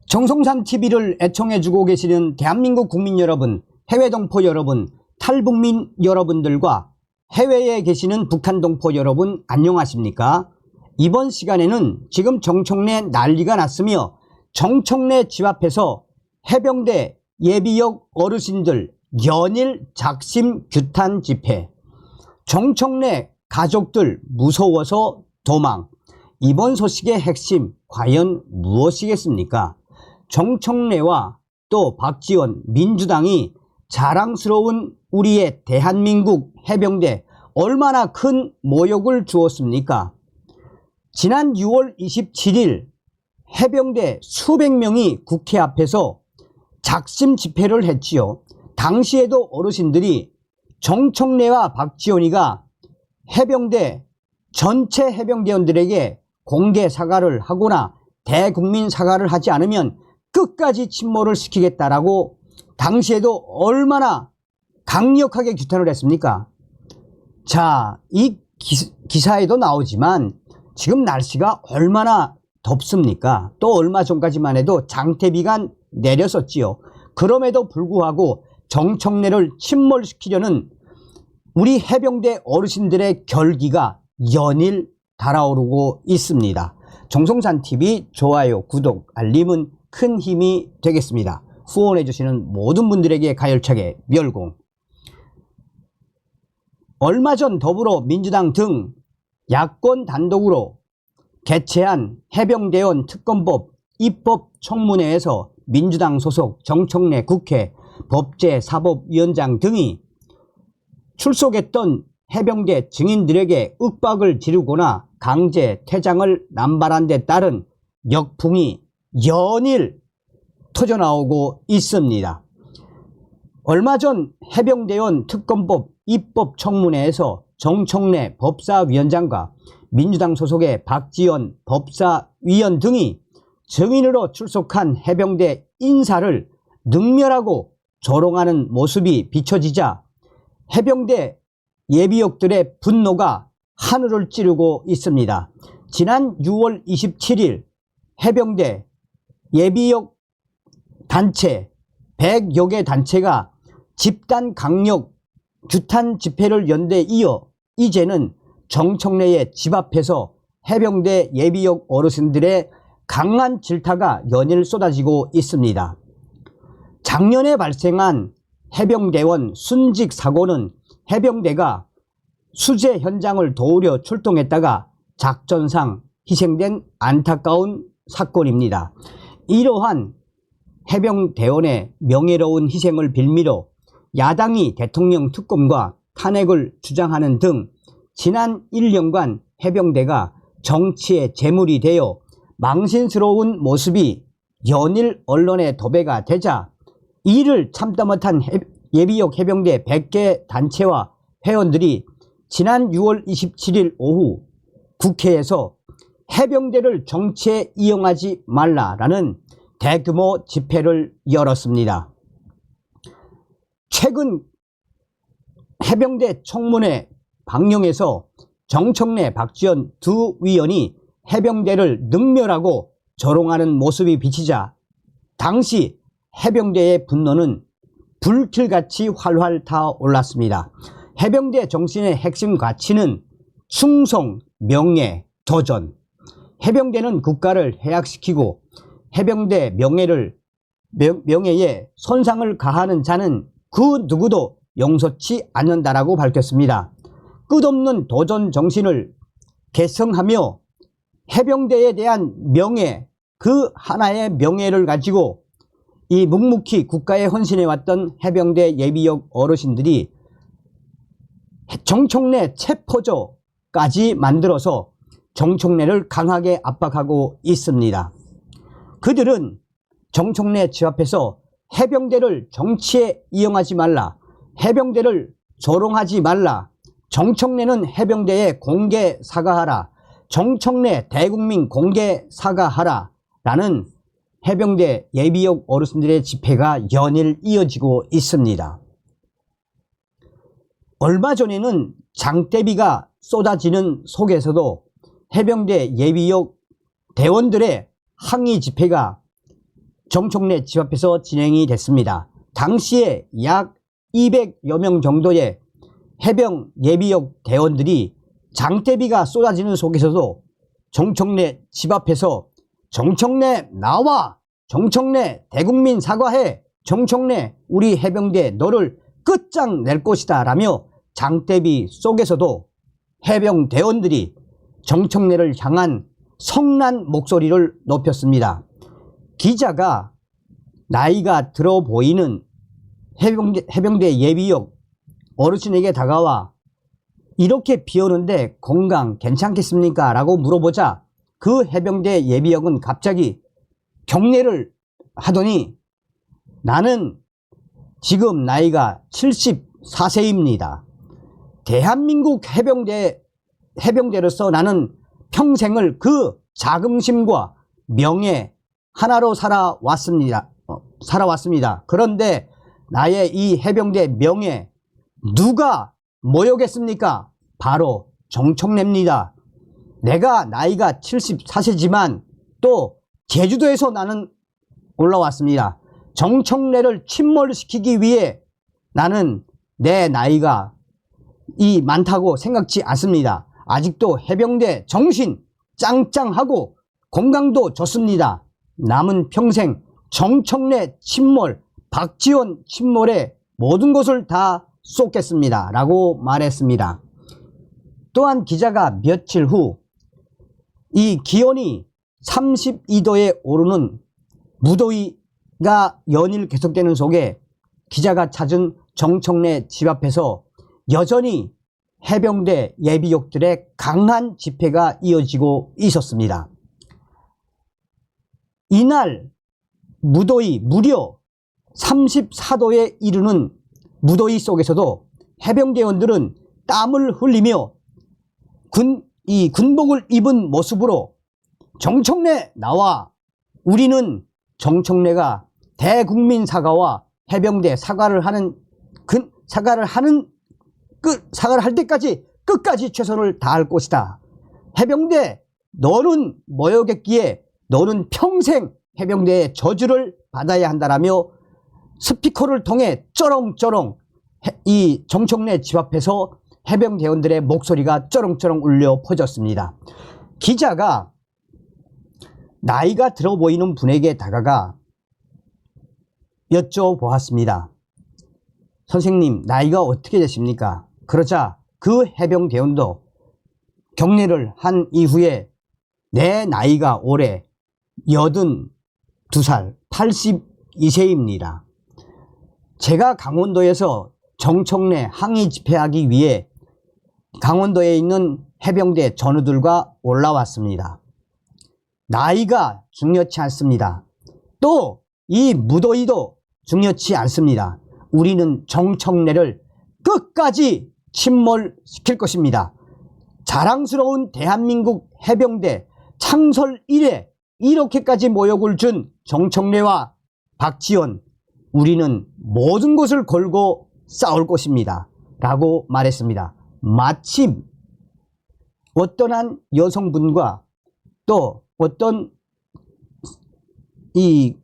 정성산 TV를 애청해주고 계시는 대한민국 국민 여러분, 해외 동포 여러분, 탈북민 여러분들과 해외에 계시는 북한 동포 여러분 안녕하십니까? 이번 시간에는 지금 정청래 난리가 났으며 정청래 집 앞에서 해병대 예비역 어르신들 연일 작심 규탄 집회, 정청래 가족들 무서워서 도망. 이번 소식의 핵심 과연 무엇이겠습니까? 정청래와 또 박지원 민주당이 자랑스러운 우리의 대한민국 해병대 얼마나 큰 모욕을 주었습니까? 지난 6월 27일 해병대 수백 명이 국회 앞에서 작심 집회를 했지요. 당시에도 어르신들이 정청래와 박지원이가 해병대 전체 해병대원들에게 공개 사과를 하거나 대국민 사과를 하지 않으면 끝까지 침몰을 시키겠다라고 당시에도 얼마나 강력하게 규탄을 했습니까? 자, 이 기사에도 나오지만 지금 날씨가 얼마나 덥습니까? 또 얼마 전까지만 해도 장대비가 내렸었지요. 그럼에도 불구하고 정청래를 침몰시키려는 우리 해병대 어르신들의 결기가 연일 달아오르고 있습니다. 정성산TV 좋아요, 구독, 알림은 큰 힘이 되겠습니다. 후원해 주시는 모든 분들에게 가열차게 멸공. 얼마 전 더불어민주당 등 야권 단독으로 개최한 해병대원 특검법 입법 청문회에서 민주당 소속 정청래 국회 법제사법위원장 등이 출석했던 해병대 증인들에게 윽박을 지르거나 강제 퇴장을 남발한 데 따른 역풍이 연일 터져나오고 있습니다. 얼마 전 해병대원 특검법 입법 청문회에서 정청래 법사위원장과 민주당 소속의 박지원 법사위원 등이 증인으로 출석한 해병대 인사를 능멸하고 조롱하는 모습이 비춰지자 해병대 예비역들의 분노가 하늘을 찌르고 있습니다. 지난 6월 27일 해병대 예비역 단체 100여 개 단체가 집단 강력 규탄 집회를 연 데 이어 이제는 정청래의 집 앞에서 해병대 예비역 어르신들의 강한 질타가 연일 쏟아지고 있습니다. 작년에 발생한 해병대원 순직 사고는 해병대가 수재 현장을 도우려 출동했다가 작전상 희생된 안타까운 사건입니다. 이러한 해병대원의 명예로운 희생을 빌미로 야당이 대통령 특검과 탄핵을 주장하는 등 지난 1년간 해병대가 정치의 재물이 되어 망신스러운 모습이 연일 언론에 도배가 되자 이를 참다 못한 예비역 해병대 100개 단체와 회원들이 지난 6월 27일 오후 국회에서 해병대를 정치에 이용하지 말라라는 대규모 집회를 열었습니다. 최근 해병대 청문회 방영에서 정청래, 박지원 두 위원이 해병대를 능멸하고 조롱하는 모습이 비치자 당시 해병대의 분노는 불길같이 활활 타올랐습니다. 해병대 정신의 핵심 가치는 충성, 명예, 도전. 해병대는 국가를 해악시키고 해병대 명예에 손상을 가하는 자는 그 누구도 용서치 않는다라고 밝혔습니다. 끝없는 도전 정신을 계승하며 해병대에 대한 명예, 그 하나의 명예를 가지고 이 묵묵히 국가에 헌신해왔던 해병대 예비역 어르신들이 정청래 체포조까지 만들어서 정청래를 강하게 압박하고 있습니다. 그들은 정청래 집 앞에서 해병대를 정치에 이용하지 말라, 해병대를 조롱하지 말라, 정청래는 해병대에 공개 사과하라, 정청래 대국민 공개 사과하라 라는 해병대 예비역 어르신들의 집회가 연일 이어지고 있습니다. 얼마 전에는 장대비가 쏟아지는 속에서도 해병대 예비역 대원들의 항의 집회가 정청래 집 앞에서 진행이 됐습니다. 당시에 약 200여 명 정도의 해병 예비역 대원들이 장대비가 쏟아지는 속에서도 정청래 집 앞에서 정청래 나와! 정청래 대국민 사과해! 정청래 우리 해병대 너를 끝장낼 것이다 라며 장대비 속에서도 해병 대원들이 정청래를 향한 성난 목소리를 높였습니다. 기자가 나이가 들어 보이는 해병대 예비역 어르신에게 다가와 이렇게 비 오는데 건강 괜찮겠습니까? 라고 물어보자 그 해병대 예비역은 갑자기 경례를 하더니 나는 지금 나이가 74세입니다. 대한민국 해병대로서 나는 평생을 그 자긍심과 명예 하나로 살아왔습니다. 그런데 나의 이 해병대 명예 누가 모욕했습니까? 바로 정청래입니다. 내가 나이가 74세지만 또 제주도에서 나는 올라왔습니다. 정청래를 침몰시키기 위해 나는 내 나이가 많다고 생각지 않습니다. 아직도 해병대 정신 짱짱하고 건강도 좋습니다. 남은 평생 정청래 침몰, 박지원 침몰에 모든 것을 다 쏟겠습니다. 라고 말했습니다. 또한 기자가 며칠 후 이 기온이 32도에 오르는 무더위가 연일 계속되는 속에 기자가 찾은 정청래 집 앞에서 여전히 해병대 예비역들의 강한 집회가 이어지고 있었습니다. 이날 무더위 무려 34도에 이르는 무더위 속에서도 해병대원들은 땀을 흘리며 군복을 입은 모습으로 정청래 나와 우리는 정청래가 대국민 사과와 해병대 사과를 할 때까지 끝까지 최선을 다할 것이다. 해병대 너는 모욕했기에 너는 평생 해병대의 저주를 받아야 한다라며 스피커를 통해 쩌렁쩌렁 이 정청래 집 앞에서 해병대원들의 목소리가 쩌렁쩌렁 울려 퍼졌습니다. 기자가 나이가 들어 보이는 분에게 다가가 여쭤보았습니다. 선생님 나이가 어떻게 되십니까? 그러자 그 해병대원도 경례를 한 이후에 내 나이가 올해 82살 82세입니다. 제가 강원도에서 정청래 항의 집회하기 위해 강원도에 있는 해병대 전우들과 올라왔습니다. 나이가 중요치 않습니다. 또 이 무더위도 중요치 않습니다. 우리는 정청래를 끝까지 침몰시킬 것입니다. 자랑스러운 대한민국 해병대 창설 이래 이렇게까지 모욕을 준 정청래와 박지원 우리는 모든 것을 걸고 싸울 것입니다. 라고 말했습니다. 마침 어떤 한 여성분과 또 어떤 이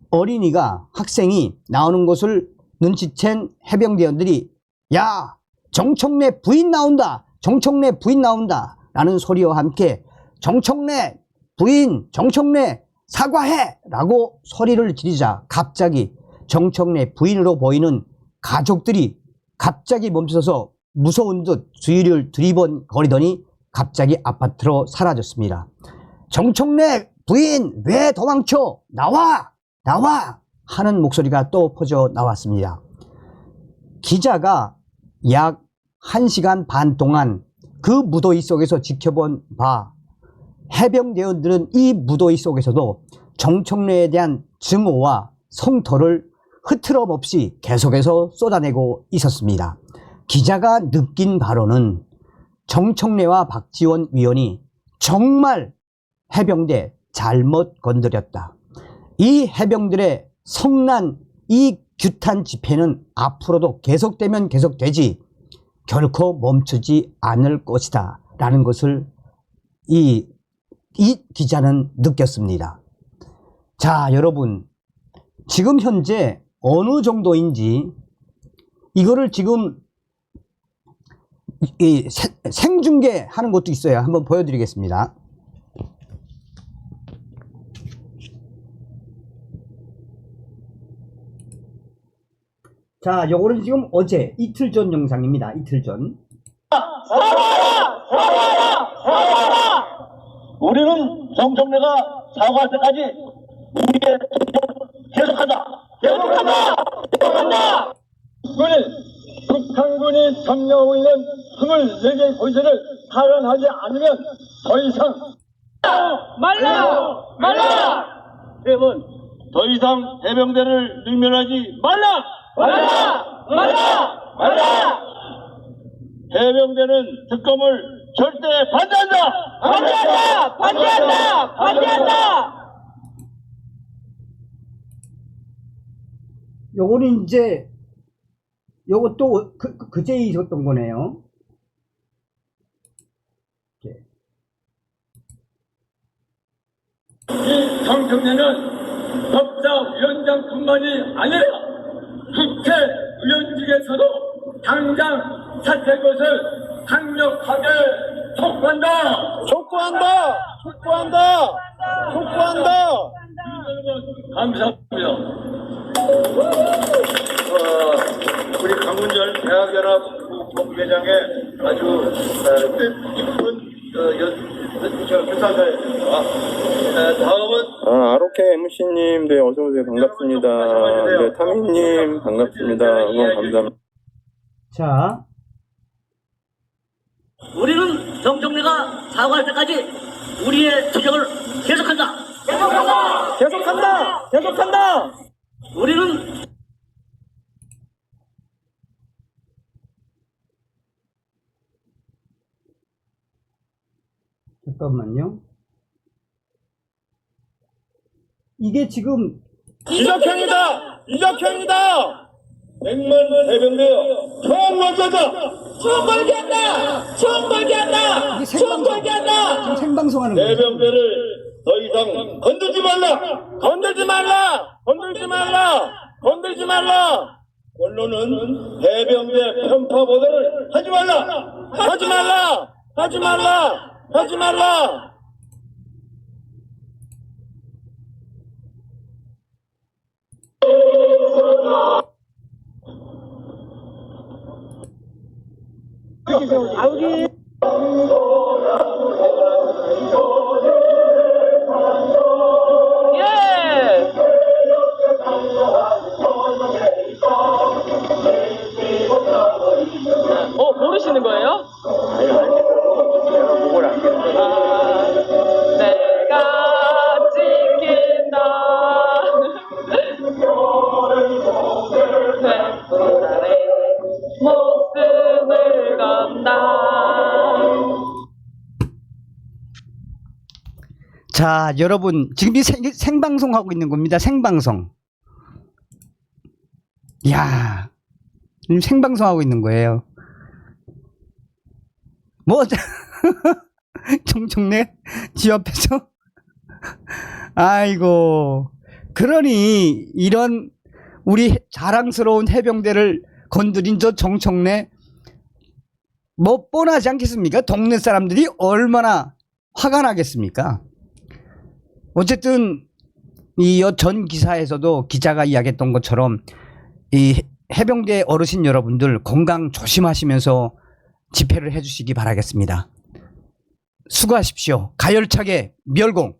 어린이가 학생이 나오는 것을 눈치챈 해병대원들이 야 정청래 부인 나온다 정청래 부인 나온다 라는 소리와 함께 정청래 부인 정청래 사과해 라고 소리를 지르자 갑자기 정청래 부인으로 보이는 가족들이 갑자기 멈춰서 무서운 듯 주위를 두리번거리더니 갑자기 아파트로 사라졌습니다. 정청래 부인 왜 도망쳐 나와 나와 하는 목소리가 또 퍼져 나왔습니다. 기자가 약 1시간 반 동안 그 무더위 속에서 지켜본 바 해병대원들은 이 무더위 속에서도 정청래에 대한 증오와 성토를 흐트럼 없이 계속해서 쏟아내고 있었습니다. 기자가 느낀 바로는 정청래와 박지원 위원이 정말 해병대 잘못 건드렸다. 이 해병들의 성난 이 규탄 집회는 앞으로도 계속되면 계속되지 결코 멈추지 않을 것이다 라는 것을 이 기자는 느꼈습니다. 자 여러분 지금 현재 어느 정도인지 이거를 지금 생중계하는 것도 있어요. 한번 보여드리겠습니다. 자, 요거는 지금 어제 이틀 전 영상입니다. 이틀 전. 사과하라! 우리는 정청래가 사과할 때까지 우리의 계속한다! 북한군이 점령하고 있는 24개의 본세를 탈환하지 않으면 더 이상 말라! 세번 더 이상 해병대를 능멸하지 말라! 해병대는 특검을 절대 반대한다! 요거는 이제 요것도 그제 있었던 거네요. 이렇게. 이 정청래는 법사위원장뿐만이 아니라 국회의원직에서도 당장 사퇴할 것을 강력하게 촉구한다. 감사합니다. 우리 강문절 대학연합 본부회장의 아주 뜻깊은 유사가였습니다. 다음은 아로케 MC님, 네, 어서오세요. 반갑습니다. 네, 타미님, 반갑습니다. 응원 감사합니다. 자, 우리는 정청래가 사과할 때까지 우리의 투쟁을 계속한다. 우리는 잠깐만요. 이게 지금 이적형이다! 100만 해병대여 총벌기한다! 이게 지금 생방송하는 거예요. 해병대를 더 이상 건들지 말라! 언론은 해병대 편파 보도를 하지 말라! 모르시는 거예요? 내가 지킨다. 백두산의 목숨을 건다. 자, 여러분 지금 이 생방송하고 있는 겁니다. 생방송. 이야, 지금 생방송하고 있는 거예요. 뭐 정청래 지 옆에서 아이고, 그러니 이런 우리 자랑스러운 해병대를 건드린 저 정청래 뭐 뻔하지 않겠습니까? 동네 사람들이 얼마나 화가 나겠습니까? 어쨌든 이 전 기사에서도 기자가 이야기했던 것처럼 이 해병대 어르신 여러분들 건강 조심하시면서 집회를 해주시기 바라겠습니다. 수고하십시오. 가열차게 멸공.